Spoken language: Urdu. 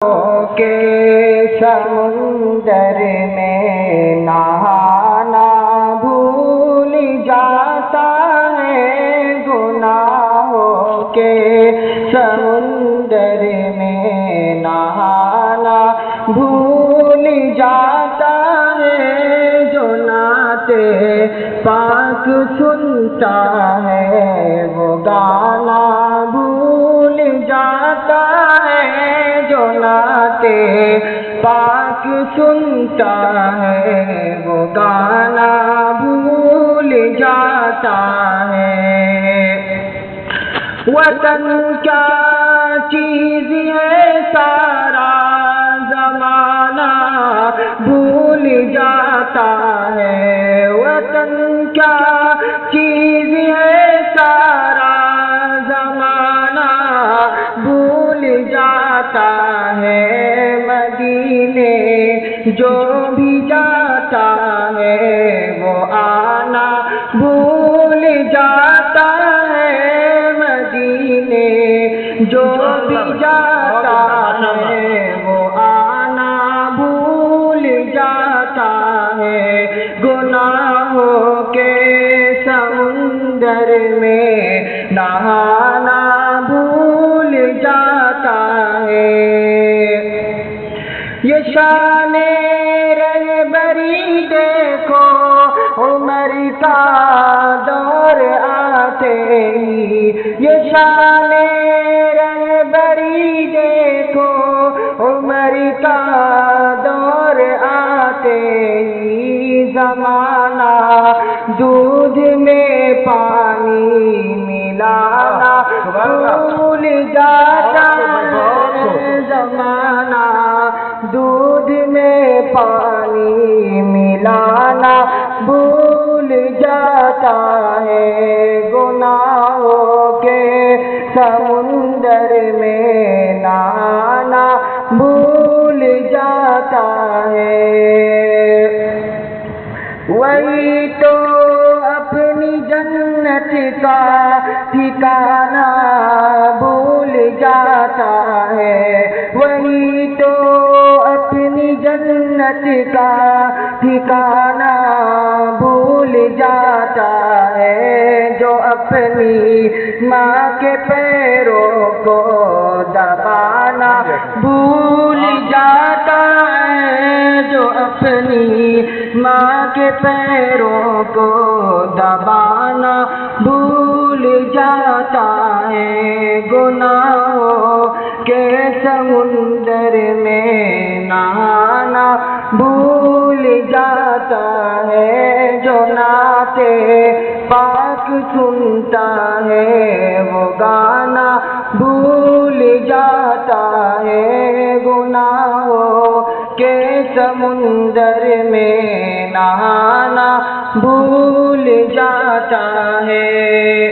کے سمندر میں نہانا بھول جاتا ہے، گناہوں کے سمندر میں نہانا بھول جاتا ہے، جو نعت پاک سنتا ہے وہ گانا بھول جاتا ہے، جو نعت پاک سنتا ہے وہ گانا بھول جاتا ہے۔ وطن کیا چیز ہے سارا زمانہ بھول جاتا ہے، وطن کیا چیز ہے سارا زمانہ بھول جاتا ہے، مدینے جو بھی جاتا ہے وہ آنا بھول جاتا ہے، مدینے جو بھی جاتا ہے وہ آنا بھول جاتا ہے، گناہوں کے سمندر میں نہانا بھول جاتا ہے۔ یہ شان رہبری دیکھو، عمر کا دور آتے ہی، یہ شان رہبری دیکھو، عمر کا دور آتے ہی، زمانہ دودھ میں پانی ملانا بھول جاتا ہے، زمانہ دودھ میں پانی ملانا بھول جاتا ہے، گناہوں کے سمندر میں نہانا بھول جاتا ہے۔ وہی تو اپنی جنت کا ٹھکانہ بھول جاتا ہے، وہی تو اپنی جنت کا ٹھکانہ بھول جاتا ہے، جو اپنی ماں کے پیروں کو دبانا بھول جاتا ہے، جو اپنی ماں کے پیروں کو دبانا بھول جاتا ہے، گناہوں کے سمندر میں نہانا بھول جاتا ہے، جو نعت پاک سنتا ہے وہ گانا بھول جاتا ہے، گناہوں کے سمندر میں نہانا بھول جاتا ہے۔